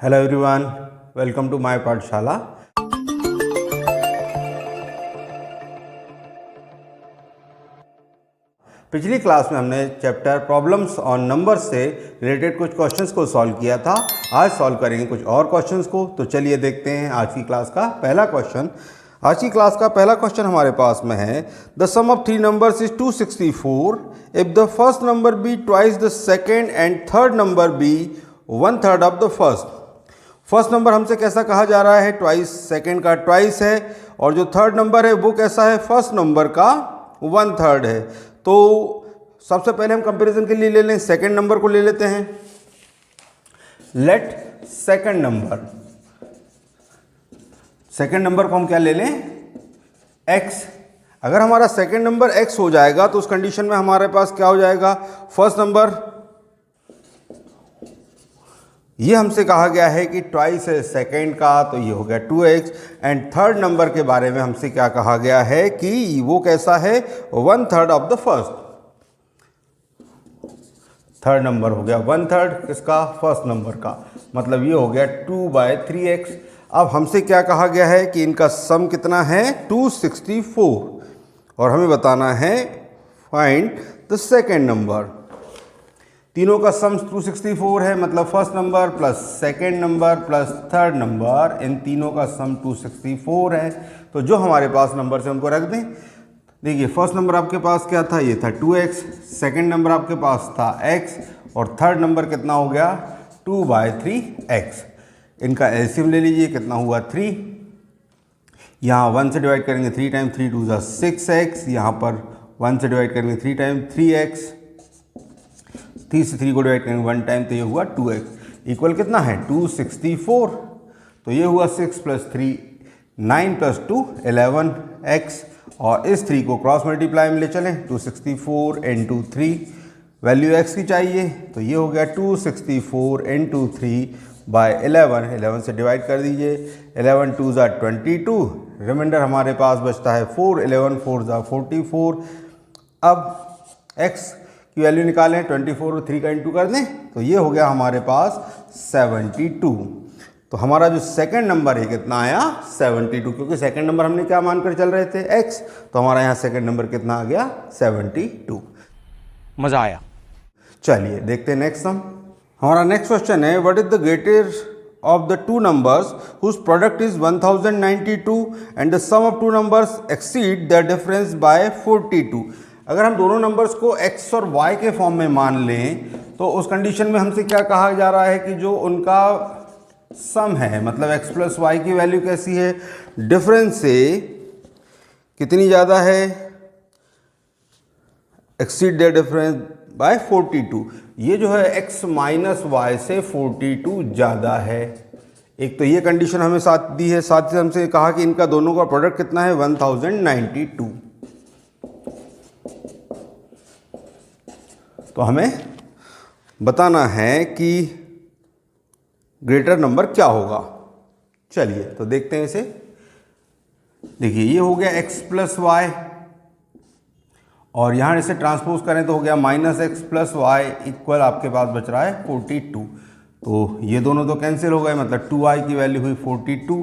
Hello everyone, welcome to my Pathshala. पिछली class में हमने चैप्टर प्रॉब्लम्स ऑन नंबर्स से रिलेटेड कुछ क्वेश्चंस को सॉल्व किया था। आज सॉल्व करेंगे कुछ और क्वेश्चंस को। तो चलिए देखते हैं आज की क्लास का पहला क्वेश्चन। आज की क्लास का पहला क्वेश्चन हमारे पास में है, the sum of three numbers is 264 if the first number be twice the second and third number be 1/3 of the first. First number हमसे कैसा कहा जा रहा है, ट्वाइस, सेकेंड का ट्वाइस है, और जो थर्ड नंबर है वो कैसा है, फर्स्ट नंबर का 1/3 है। तो सबसे पहले हम कंपैरिजन के लिए ले लें, सेकेंड नंबर को ले लेते हैं। लेट सेकेंड नंबर को हम क्या ले लें, x। अगर हमारा सेकेंड नंबर x हो जाएगा तो उस कंडीशन में हमारे पास क्या हो जाएगा, फर्स्ट नंबर, ये हमसे कहा गया है कि ट्वाइस है सेकेंड का, तो ये हो गया 2x। एंड थर्ड नंबर के बारे में हमसे क्या कहा गया है कि वो कैसा है, 1/3 of the first. Third number हो गया 1/3 किसका, फर्स्ट नंबर का, मतलब ये हो गया 2/3x। अब हमसे क्या कहा गया है कि इनका सम कितना है, 264, और हमें बताना है फाइंड द सेकेंड नंबर। तीनों का सम 264 है, मतलब first number plus second number plus third number, इन तीनों का सम 264 है। तो जो हमारे पास नंबर से उनको रख दें। देखिए फर्स्ट नंबर आपके पास क्या था, ये था 2x, सेकेंड नंबर आपके पास था x, और थर्ड नंबर कितना हो गया, 2/3x। इनका एलसीएम ले लीजिए, कितना हुआ 3। यहाँ 1 से डिवाइड करेंगे 3 टाइम, 3 2 = 6x। यहाँ पर 1 से डिवाइड करेंगे 3 टाइम, 3x। 3 से 3 को डिवाइड करेंगे 1 टाइम, तो ये हुआ 2x इक्वल कितना है, 264। तो ये हुआ 6 + 3 9 + 2 11x, और इस 3 को क्रॉस मल्टीप्लाई में ले चलें, 264 × 3, वैल्यू x की चाहिए, तो ये हो गया 264 × 3/11। 11 से डिवाइड कर दीजिए, 11 2 = 22, रिमाइंडर हमारे पास बचता है 4, 11 4 = 44। अब x की वैल्यू निकालें, 24 और 3 का इंटू कर दें, तो ये हो गया हमारे पास 72। तो हमारा जो सेकंड नंबर है कितना आया, 72, क्योंकि सेकंड नंबर हमने क्या मानकर चल रहे थे, x। तो हमारा यहाँ सेकंड नंबर कितना आ गया, 72। मजा आया। चलिए देखते हैं नेक्स्ट सम। हमारा नेक्स्ट क्वेश्चन है, what is the greater of the two numbers whose product is 1092 and the sum of two numbers exceed their difference by 42। अगर हम दोनों नंबर्स को x और y के फॉर्म में मान लें तो उस कंडीशन में हमसे क्या कहा जा रहा है कि जो उनका सम है, मतलब x + y की वैल्यू कैसी है, डिफरेंस से कितनी ज़्यादा है, एक्सीड देयर डिफरेंस बाय 42। ये जो है x - y से 42 ज़्यादा है। एक तो ये कंडीशन हमें साथ दी है, साथ ही हमसे कहा कि इनका दोनों का प्रोडक्ट कितना है, 1092। तो हमें बताना है कि ग्रेटर नंबर क्या होगा। चलिए तो देखते हैं इसे। देखिए ये हो गया x + y, और यहाँ इसे ट्रांसपोज करें तो हो गया -x + y इक्वल आपके पास बच रहा है 42। तो ये दोनों तो कैंसिल हो गए, मतलब 2y की वैल्यू हुई 42,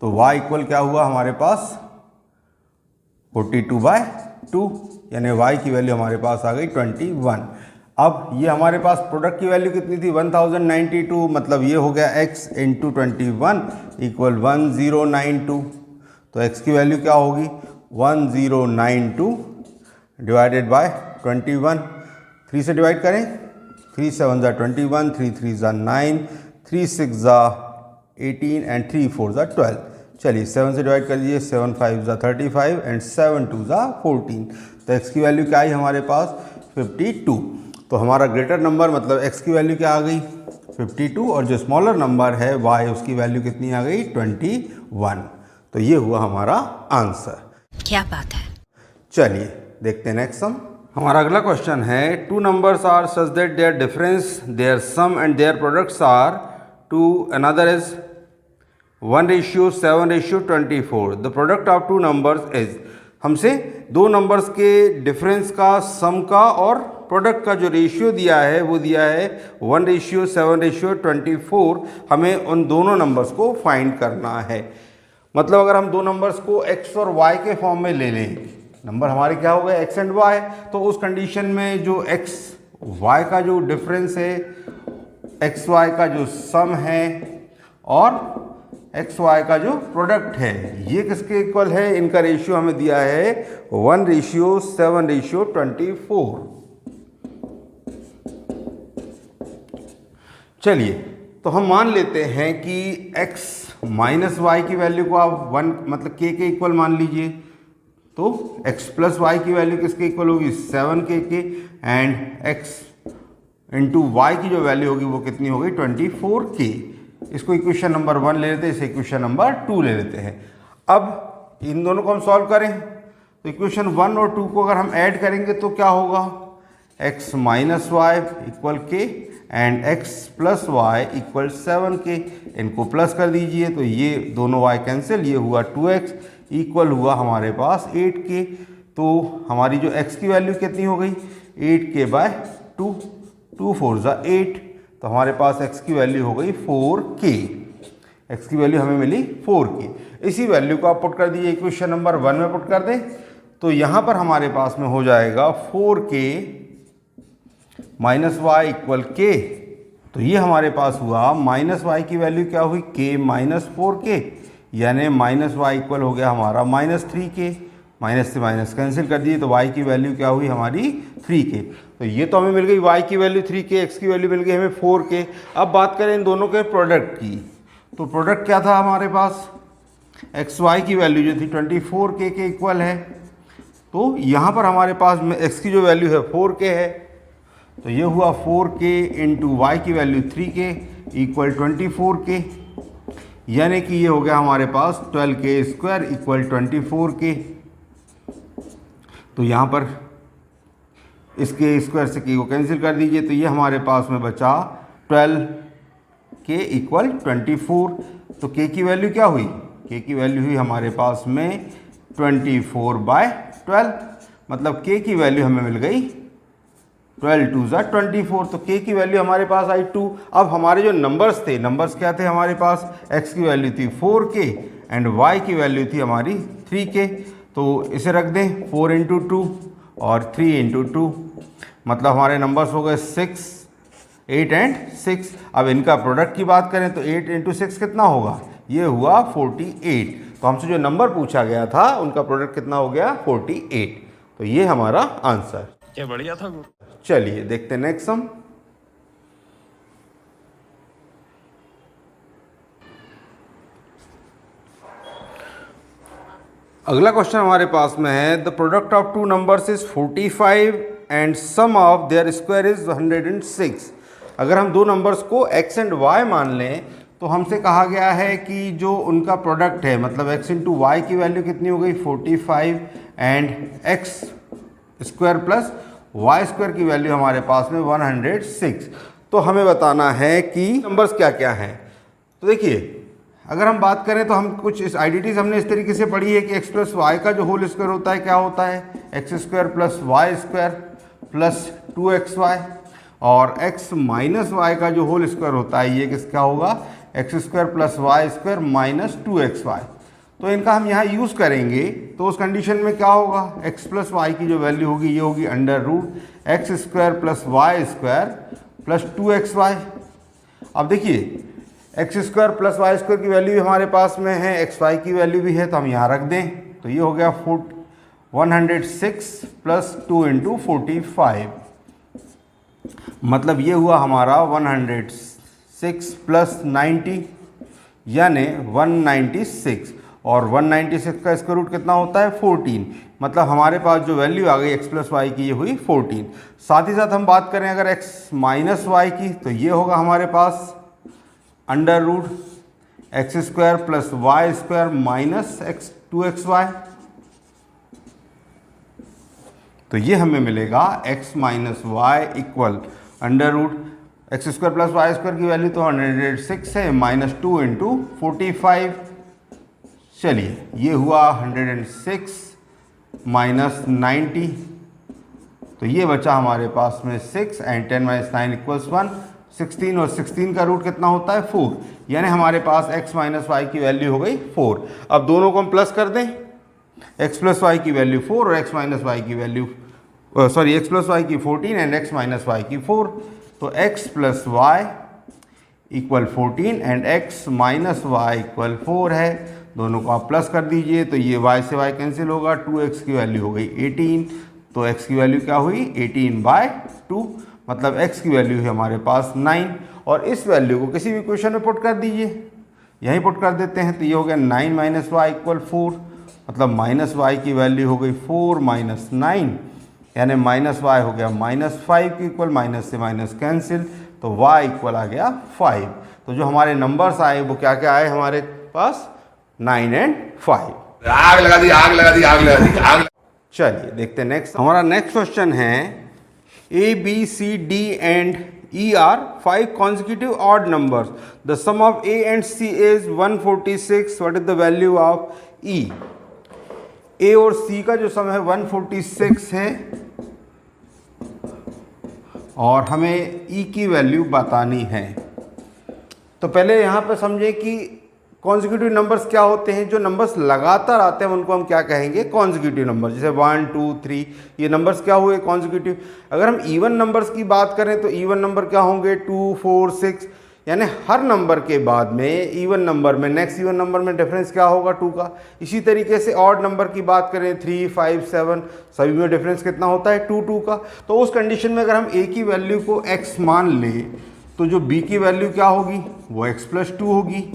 तो y इक्वल क्या हुआ हमारे पास, 42/2, यानी y की वैल्यू हमारे पास आ गई 21। अब ये हमारे पास प्रोडक्ट की वैल्यू कितनी थी, 1092, मतलब ये हो गया x × 21 = 1092। तो x की वैल्यू क्या होगी, 1092 डिवाइडेड बाय 21। 3 से डिवाइड करें, 3 7 = 21, 3 3 = 9, 3 6 = 18 एंड 3 4 = 12। चलिए 7 से डिवाइड कर लीजिए, 7 5 = 35 एंड 7 2 = 14। तो x की वैल्यू क्या आई हमारे पास, 52। तो हमारा ग्रेटर नंबर मतलब x की वैल्यू क्या आ गई, 52, और जो स्मॉलर नंबर है y, उसकी वैल्यू कितनी आ गई, 21। तो ये हुआ हमारा आंसर। क्या बात है। चलिए देखते हैं नेक्स्ट सम। हमारा अगला क्वेश्चन है, two numbers are such that their difference, their sum and their products are to another is 1:7:24। The product of two numbers is, हमसे दो नंबर्स के डिफरेंस का, सम का और प्रोडक्ट का जो रेशियो दिया है वो दिया है 1:7:24। हमें उन दोनों नंबर्स को फाइंड करना है। मतलब अगर हम दो नंबर्स को x और y के फॉर्म में ले लें, नंबर हमारे क्या हो गए x एंड y, तो उस कंडीशन में जो x y का जो डिफरेंस है, x y का जो सम है और एक्स वाई का जो प्रोडक्ट है, ये किसके इक्वल है? इनका रेशियो हमें दिया है 1:7:24। चलिए, तो हम मान लेते हैं कि x माइनस वाई की वैल्यू को आप 1 मतलब k के इक्वल मान लीजिए, तो x प्लस वाई की वैल्यू किसके इक्वल होगी? 7k के, एंड x इंटू वाई की जो वैल्यू होगी वो कितनी होगी? 24k। इसको इक्वेशन नंबर 1 ले लेते हैं, इसे इक्वेशन नंबर 2 ले लेते हैं। अब इन दोनों को हम सॉल्व करें तो इक्वेशन 1 और 2 को अगर हम ऐड करेंगे तो क्या होगा? x minus y equal k and x plus y equal 7k। इनको प्लस कर दीजिए तो ये दोनों y कैंसिल, ये हुआ 2x इक्वल हुआ हमारे पास 8k। तो हमारी जो x की वैल्यू कितनी हो गई? 8k/2, 2 4 8, तो हमारे पास x की वैल्यू हो गई 4k। x की वैल्यू हमें मिली 4k। इसी वैल्यू को आप पुट कर दीजिए इक्वेशन नंबर 1 में पुट कर दें, तो यहाँ पर हमारे पास में हो जाएगा 4k minus y equal k। तो ये हमारे पास हुआ माइनस वाई की वैल्यू क्या हुई? k माइनस 4k, यानी माइनस वाई इक्वल हो गया हमारा माइनस 3k। माइनस से माइनस कैंसिल कर दिए तो y की वैल्यू क्या हुई हमारी? 3k। तो ये तो हमें मिल गई y की वैल्यू 3k, x की वैल्यू मिल गई हमें 4k। अब बात करें इन दोनों के प्रोडक्ट की, तो प्रोडक्ट क्या था हमारे पास? एक्स वाई की वैल्यू जो थी 24k के इक्वल है। तो यहाँ पर हमारे पास में x की जो वैल्यू है 4k है, तो ये हुआ 4k इंटू वाई की वैल्यू 3k इक्वल 24k, यानी कि ये हो गया हमारे पास 12k² इक्वल 24k। तो यहाँ पर इसके स्क्वायर से k को कैंसिल कर दीजिए, तो ये हमारे पास में बचा 12k इक्वल 24। तो k की वैल्यू क्या हुई? k की वैल्यू हुई हमारे पास में 24/12, मतलब k की वैल्यू हमें मिल गई 12 2 24। तो k की वैल्यू हमारे पास आई 2। अब हमारे जो नंबर्स थे, नंबर्स क्या थे हमारे पास? x की वैल्यू थी 4k एंड y की वैल्यू थी हमारी 3k। तो इसे रख दें 4 × 2 और 3 × 2, मतलब हमारे नंबर्स हो गए 6, 8 एंड 6। अब इनका प्रोडक्ट की बात करें तो 8 × 6 कितना होगा? ये हुआ 48। तो हमसे जो नंबर पूछा गया था उनका प्रोडक्ट कितना हो गया? 48। तो ये हमारा आंसर। क्या बढ़िया था गुरु। चलिए देखते हैं नेक्स्ट सम। अगला क्वेश्चन हमारे पास में है, the product of two numbers is 45 and sum of their square is 106। अगर हम दो नंबर्स को x एंड y मान लें तो हमसे कहा गया है कि जो उनका प्रोडक्ट है, मतलब x इंटू वाई की वैल्यू कितनी हो गई? 45 and x square plus y square की वैल्यू हमारे पास में 106। तो हमें बताना है कि नंबर्स क्या क्या हैं। तो देखिए, अगर हम बात करें तो हम कुछ इस आइडेंटिटीज हमने इस तरीके से पढ़ी है कि x प्लस वाई का जो होल स्क्वायर होता है क्या होता है? X square plus y square plus 2xy, और x माइनस वाई का जो होल स्क्वायर होता है ये किसका होगा? X square plus y square minus 2xy। तो इनका हम यहाँ यूज़ करेंगे तो उस कंडीशन में क्या होगा? x प्लस वाई की जो वैल्यू होगी ये होगी √x² plus y square plus 2xy। अब देखिए, x² प्लस वाई स्क्वायर की वैल्यू हमारे पास में है, xy की वैल्यू भी है, तो हम यहाँ रख दें। तो ये हो गया 106 प्लस 2 × 45, मतलब ये हुआ हमारा 106 प्लस 90 यानी 196, और 196 का स्क्वायर रूट कितना होता है? 14, मतलब हमारे पास जो वैल्यू आ गई x प्लस वाई की ये हुई 14। साथ ही साथ हम बात करें अगर x माइनस वाई की, तो ये होगा हमारे पास √x² plus y square minus 2xy। तो ये हमें मिलेगा x minus y equal √x² plus y square की वैल्यू तो 106 है माइनस 2 × 45। चलिए, ये हुआ 106 माइनस 90 तो ये बचा हमारे पास में 6 एंड 10 माइनस 9 इक्वल्स 1, 16 और 16 का रूट कितना होता है 4, यानी हमारे पास x माइनस वाई की वैल्यू हो गई 4। अब दोनों को हम प्लस कर दें, x प्लस वाई की वैल्यू 4 और x माइनस वाई की वैल्यू x प्लस वाई की 14 एंड x माइनस वाई की 4, तो x plus y equal 14 and x minus y equal 4 है। दोनों को आप प्लस कर दीजिए तो ये y से y कैंसिल होगा, 2x की वैल्यू हो गई 18, तो x की वैल्यू क्या हुई 18/2, मतलब x की वैल्यू है हमारे पास 9। और इस वैल्यू को किसी भी क्वेश्चन में पुट कर दीजिए, यहीं पुट कर देते हैं तो ये हो गया 9 माइनस वाई इक्वल 4, मतलब माइनस वाई की वैल्यू हो गई 4 माइनस 9, यानी माइनस वाई हो गया -5 के इक्वल, माइनस से माइनस कैंसिल, तो y इक्वल आ गया 5। तो जो हमारे नंबर्स आए वो क्या क्या आए हमारे पास 9 एंड 5। आग लगा दी, आग लगा दी, आग लगा दी, आग। चलिए देखते हैं नेक्स्ट। हमारा नेक्स्ट क्वेश्चन है A, B, C, D and E are 5 consecutive odd numbers. The sum of A and C is 146. What is the value of E? A और C का जो सम है 146 है और हमें E की वैल्यू बतानी है। तो पहले यहाँ पे समझें कि कॉन्जिक्यूटिव नंबर्स क्या होते हैं। जो नंबर्स लगातार आते हैं उनको हम क्या कहेंगे, कॉन्जिक्यूटिव नंबर। जैसे 1 2 3 ये नंबर्स क्या हुए, कॉन्जिक्यूटिव। अगर हम इवन नंबर्स की बात करें तो इवन नंबर क्या होंगे 2 4 6, यानी हर नंबर के बाद में इवन नंबर में नेक्स्ट इवन नंबर में डिफरेंस क्या होगा 2 का। इसी तरीके से ऑड नंबर की बात करें 3 5 7, सभी में डिफरेंस कितना होता है 2 2 का। तो उस कंडीशन में अगर हम a की वैल्यू को x मान लें तो जो b की वैल्यू क्या होगी वो x प्लस 2 होगी।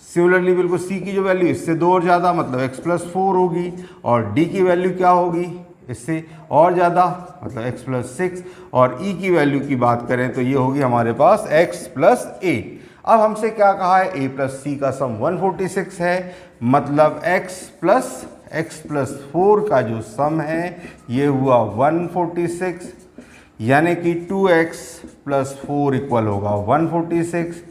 सिमिलरली बिल्कुल c की जो वैल्यू इससे 2 और ज़्यादा मतलब x प्लस 4 होगी, और d की वैल्यू क्या होगी इससे और ज़्यादा मतलब x प्लस 6, और e की वैल्यू की बात करें तो ये होगी हमारे पास x प्लस 8। अब हमसे क्या कहा है a प्लस c का सम 146 है, मतलब x प्लस 4 का जो सम है ये हुआ 146, यानी कि 2x प्लस 4 इक्वल होगा 146,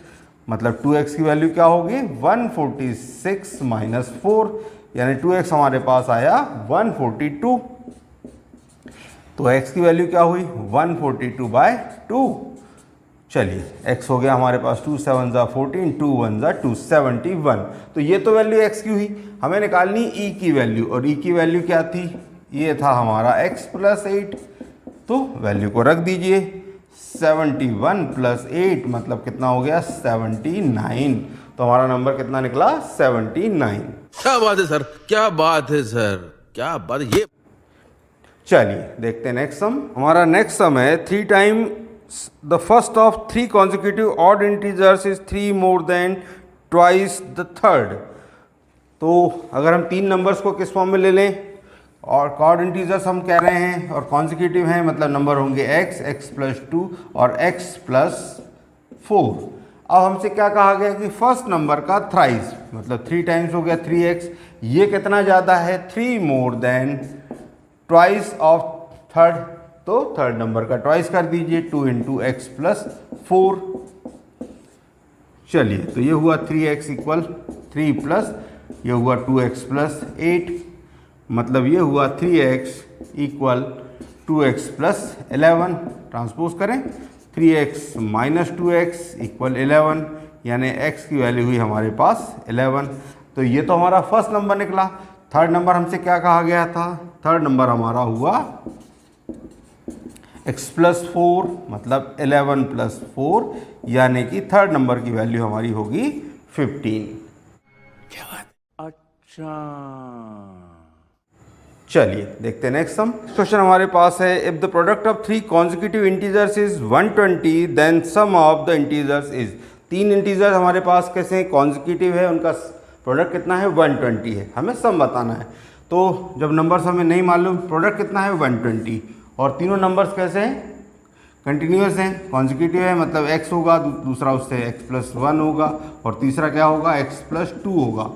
मतलब 2x की वैल्यू क्या होगी 146 माइनस 4, यानी 2x हमारे पास आया 142। तो x की वैल्यू क्या हुई 142/2। चलिए x हो गया हमारे पास 2 7 ज़ा 14, 2 1 ज़ा 2 71। तो ये तो वैल्यू x की हुई। हमें निकालनी e की वैल्यू, और e की वैल्यू क्या थी, ये था हमारा x प्लस 8। तो वैल्यू को रख दीजिए, 71 प्लस 8 मतलब कितना हो गया 79। तो हमारा नंबर कितना निकला 79। क्या बात है सर, क्या बात है सर, क्या बात है ये। चलिए देखते हैं नेक्स्ट सम। हमारा नेक्स्ट सम है 3 times the first of 3 consecutive odd integers is 3 more than twice the third. तो अगर हम 3 नंबर्स को किस फॉर्म में ले लें, और ऑड इंटीजर्स हम कह रहे हैं और कॉन्जिक्यूटिव हैं, मतलब नंबर होंगे x प्लस 2 और x प्लस 4। अब हमसे क्या कहा गया कि फर्स्ट नंबर का थ्राइस, मतलब 3 टाइम्स हो गया 3x, ये कितना ज़्यादा है 3 more than twice of third, तो थर्ड नंबर का ट्वाइस कर दीजिए 2 इंटू एक्स प्लस 4। चलिए तो ये हुआ 3x इक्वल 3 प्लस ये हुआ 2x प्लस 8, मतलब ये हुआ 3x equal 2x plus 11। Transpose करें 3x माइनस 2x इक्वल 11, यानी x की वैल्यू हुई हमारे पास 11। तो ये तो हमारा फर्स्ट नंबर निकला। थर्ड नंबर हमसे क्या कहा गया था, थर्ड नंबर हमारा हुआ x प्लस 4 मतलब 11 प्लस 4, यानी कि थर्ड नंबर की वैल्यू हमारी होगी 15। क्या बात। अच्छा चलिए देखते हैं नेक्स्ट सम। क्वेश्चन हमारे पास है if the product of 3 consecutive integers is 120 then sum of the integers is. 3 integers हमारे पास कैसे हैं, कॉन्जिक्यूटिव है, उनका प्रोडक्ट कितना है 120 है, हमें सम बताना है। तो जब नंबर्स हमें नहीं मालूम, प्रोडक्ट कितना है 120, और तीनों नंबर्स कैसे हैं कंटिन्यूस हैं, कॉन्जिक्यूटिव है, मतलब x होगा, दूसरा उससे x प्लस 1 होगा, और तीसरा क्या होगा x प्लस 2 होगा।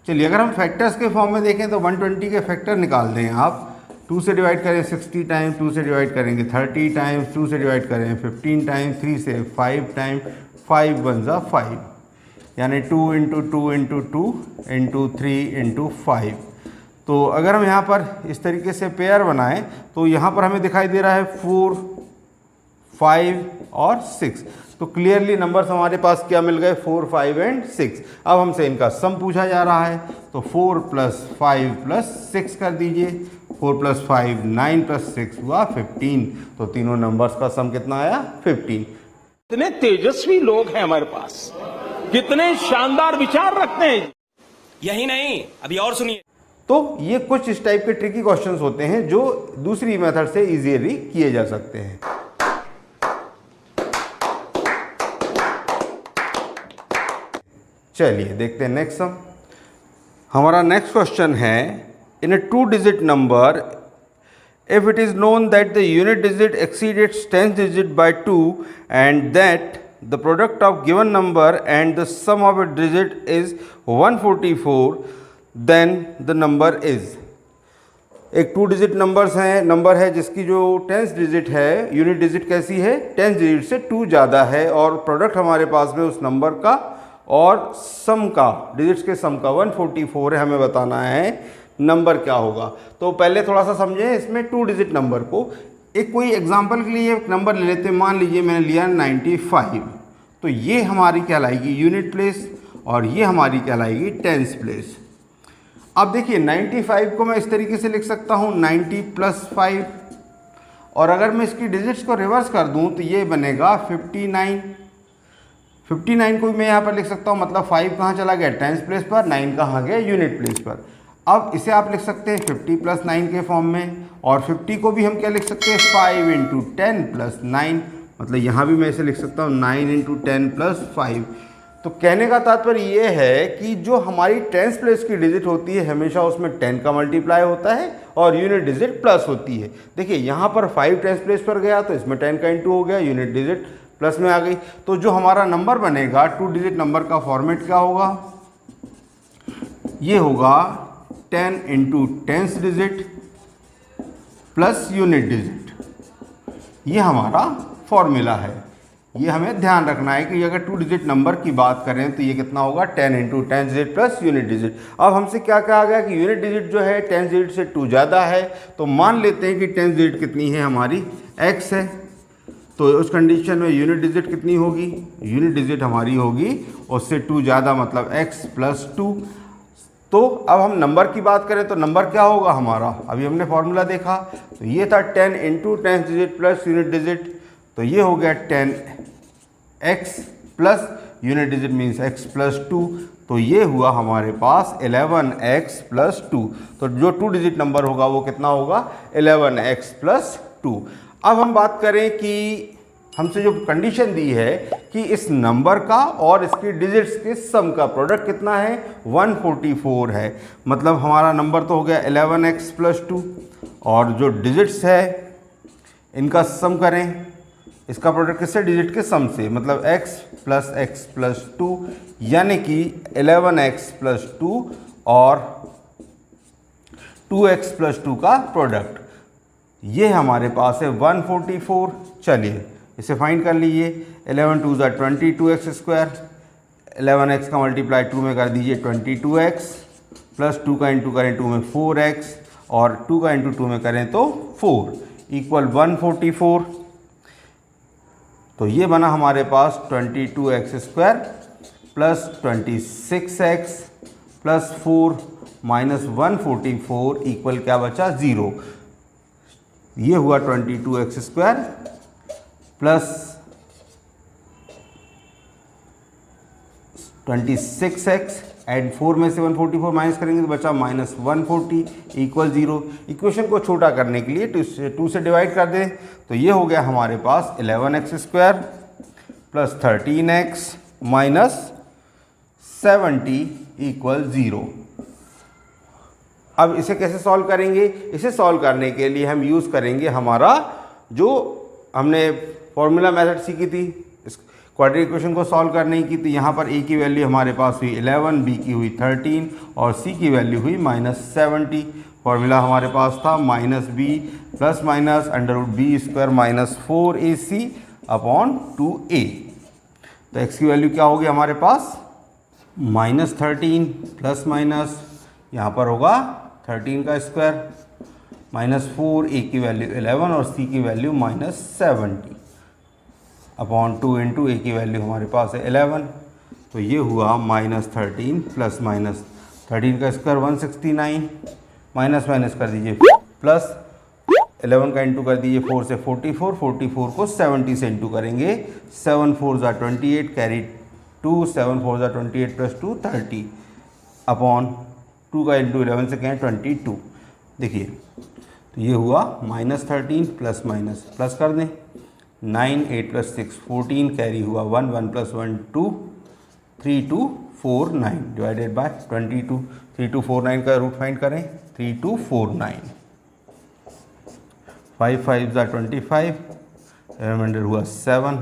चलिए अगर हम फैक्टर्स के फॉर्म में देखें तो 120 के फैक्टर निकाल दें आप। 2 से डिवाइड करें 60 टाइम, 2 से डिवाइड करेंगे 30 टाइम्स, 2 से डिवाइड करें 15 टाइम, 3 से 5 टाइम, 5 1 ज़ा 5, यानी 2 इंटू 2 इंटू 2 इंटू 3 इंटू 5। तो अगर हम यहाँ पर इस तरीके से पेयर बनाएं तो यहाँ पर हमें दिखाई दे रहा है 4, 5 और 6। तो क्लियरली नंबर्स हमारे पास क्या मिल गए, 4, 5 एंड 6। अब हमसे इनका सम पूछा जा रहा है, तो 4 + 5 + 6 कर दीजिए। 4 + 5 9 + 6 हुआ 15। तो तीनों नंबर्स का सम कितना आया, 15। कितने तेजस्वी लोग हैं हमारे पास, कितने शानदार विचार रखते हैं। यही नहीं, अभी और सुनिए। तो ये कुछ इस टाइप के ट्रिकी क्वेश्चंस होते हैं जो दूसरी मेथड से इजीली किए जा सकते हैं। चलिए देखते हैं नेक्स्ट सम। हमारा नेक्स्ट क्वेश्चन है, इन अ 2 digit number if it is known that the unit digit exceeds its 10th digit by 2 and that the product of given number and the sum of its digit is 144, then the number is। एक 2 digit number है जिसकी जो 10th digit है, unit digit कैसी है, 10th digit से 2 ज़्यादा है और प्रोडक्ट हमारे पास में उस नंबर का और सम का, डिजिट्स के सम का 144 है। हमें बताना है नंबर क्या होगा। तो पहले थोड़ा सा समझें इसमें 2 डिजिट नंबर को। एक कोई एग्जांपल के लिए एक नंबर ले लेते हैं, मान लीजिए मैंने लिया 95। तो ये हमारी कहलाएगी यूनिट प्लेस और ये हमारी कहलाएगी 10th प्लेस। अब देखिए 95 को मैं इस तरीके से लिख सकता हूँ 90 + 5, और अगर मैं इसकी डिजिट्स को रिवर्स कर दूँ तो ये बनेगा 59। 59 को मैं यहाँ पर लिख सकता हूँ, मतलब 5 कहाँ चला गया, 10th प्लेस पर, 9 कहाँ गया, यूनिट प्लेस पर। अब इसे आप लिख सकते हैं 50 + 9 के फॉर्म में, और 50 को भी हम क्या लिख सकते हैं, 5 × 10 + 9, मतलब यहाँ भी मैं इसे लिख सकता हूँ 9 × 10 + 5। तो कहने का तात्पर्य ये है कि जो हमारी 10th प्लेस की डिजिट होती है हमेशा उसमें 10 का मल्टीप्लाई होता है और यूनिट डिजिट प्लस होती है। देखिए यहाँ पर 5 10th प्लेस पर गया तो इसमें 10 का इंटू हो गया, यूनिट डिजिट प्लस में आ गई। तो जो हमारा नंबर बनेगा 2 डिजिट नंबर का फॉर्मेट क्या होगा, ये होगा 10 × 10th digit plus unit digit. ये हमारा फॉर्मूला है। ये हमें ध्यान रखना है कि अगर 2 डिजिट नंबर की बात करें तो ये कितना होगा, 10 × 10th digit plus unit digit. अब हमसे क्या कहा गया कि यूनिट डिजिट जो है 10th डिजिट से 2 ज़्यादा है, तो मान लेते हैं कि 10th डिजिट कितनी है हमारी, x है। तो उस कंडीशन में यूनिट डिजिट कितनी होगी, यूनिट डिजिट हमारी होगी उससे 2 ज़्यादा, मतलब x + 2। तो अब हम नंबर की बात करें तो नंबर क्या होगा हमारा, अभी हमने फॉर्मूला देखा तो ये था 10 × 10th digit plus unit digit, तो ये हो गया 10x plus unit digit means x + 2। तो ये हुआ हमारे पास 11x + 2। तो जो 2 डिजिट नंबर होगा वो कितना होगा, 11x + 2। अब हम बात करें कि हमसे जो कंडीशन दी है कि इस नंबर का और इसकी डिजिट्स के सम का प्रोडक्ट कितना है, 144 है। मतलब हमारा नंबर तो हो गया 11x + 2, और जो डिजिट्स है इनका सम करें, इसका प्रोडक्ट किससे, डिजिट के सम से, मतलब x + x + 2 यानी कि 11x + 2 और 2x + 2 का प्रोडक्ट, ये हमारे पास है 144। चलिए इसे फाइंड कर लीजिए। 11 × 2 = 22x², 11x का मल्टीप्लाई 2 में कर दीजिए 22x, प्लस 2 का इंटू करें 2 में 4x, और 2 का इंटू 2 में करें तो 4 = 144। तो ये बना हमारे पास 22x² plus 26x plus 4 minus 144 equal क्या बचा, 0। ये हुआ 22x² प्लस 26x एंड 4 में से 144 माइनस करेंगे तो बचा -140 = 0। इक्वेशन को छोटा करने के लिए 2 से डिवाइड कर दें तो ये हो गया हमारे पास 11x² प्लस 13x माइनस 70 = 0। अब इसे कैसे सॉल्व करेंगे, इसे सॉल्व करने के लिए हम यूज़ करेंगे हमारा जो हमने फॉर्मूला मेथड सीखी थी इस क्वाड्रेटिक इक्वेशन को सॉल्व करने की। तो यहाँ पर a की वैल्यू हमारे पास हुई 11, b की हुई 13 और c की वैल्यू हुई -70। फॉर्मूला हमारे पास था -b plus minus √b² -4ac upon 2a। तो x की वैल्यू क्या होगी हमारे पास, -13 प्लस माइनस यहाँ पर होगा 13 का स्क्वायर -4, a की वैल्यू 11 और c की वैल्यू -70 अपॉन 2 इंटू a की वैल्यू हमारे पास है 11, तो ये हुआ -13 प्लस -13 का स्क्वायर 169, माइनस कर दीजिए प्लस 11 का इंटू कर दीजिए 4 से 44, 44 को 70 से इंटू करेंगे, 7 4 ज़ा 28 कैरी 2, 7 4 ज़ा 28 प्लस 2 30 अपॉन 2 का इंटू 11 से कहें 22। देखिए तो ये हुआ -13 प्लस कर दें 9 8 प्लस 6 14 कैरी हुआ 1 1 प्लस 1 2 3 2 4 9 डिवाइडेड बाय 22। 3 2 4 9 का रूट फाइंड करें 3 2 4 9 5 5 ज़ा 25 रिमाइंडर हुआ 7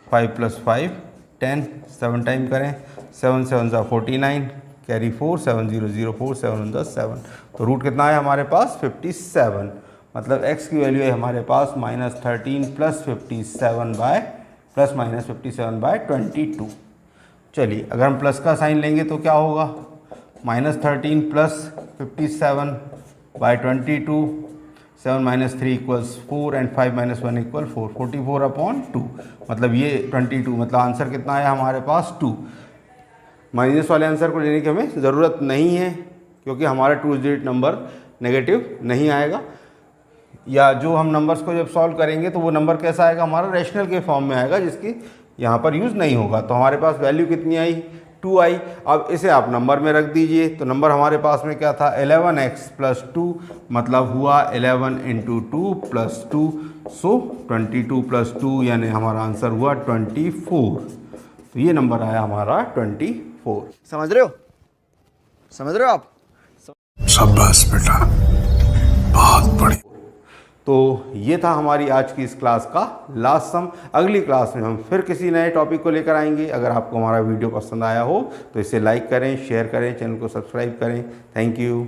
5 प्लस 5 10 7 टाइम करें 7 7 ज़ा 49 कैरी 4 7 0 0 4 7 ज़ा 7, तो रूट कितना है हमारे पास 57, मतलब x की वैल्यू है हमारे पास -13 प्लस -57/22। चलिए अगर हम प्लस का साइन लेंगे तो क्या होगा, -13 प्लस 57/22, 7 - 3 = 4 एंड 5 - 1 = 4, 44/2, मतलब ये 22, मतलब आंसर कितना है हमारे पास 2। माइनस वाले आंसर को लेने की हमें ज़रूरत नहीं है क्योंकि हमारा 2 डिजिट नंबर नेगेटिव नहीं आएगा, या जो हम नंबर्स को जब सॉल्व करेंगे तो वो नंबर कैसा आएगा, हमारा रैशनल के फॉर्म में आएगा जिसकी यहाँ पर यूज़ नहीं होगा। तो हमारे पास वैल्यू कितनी आई 2 आई। अब इसे आप नंबर में रख दीजिए, तो नंबर हमारे पास में क्या था 11x + 2, मतलब हुआ 11 × 2 + 2, सो 22 + 2 यानी हमारा आंसर हुआ 24। तो ये नंबर आया हमारा 24। समझ रहे हो आप? शाबाश बेटा, बहुत बढ़िया। तो ये था हमारी आज की इस क्लास का लास्ट सम। अगली क्लास में हम फिर किसी नए टॉपिक को लेकर आएंगे। अगर आपको हमारा वीडियो पसंद आया हो तो इसे लाइक करें, शेयर करें, चैनल को सब्सक्राइब करें। Thank you.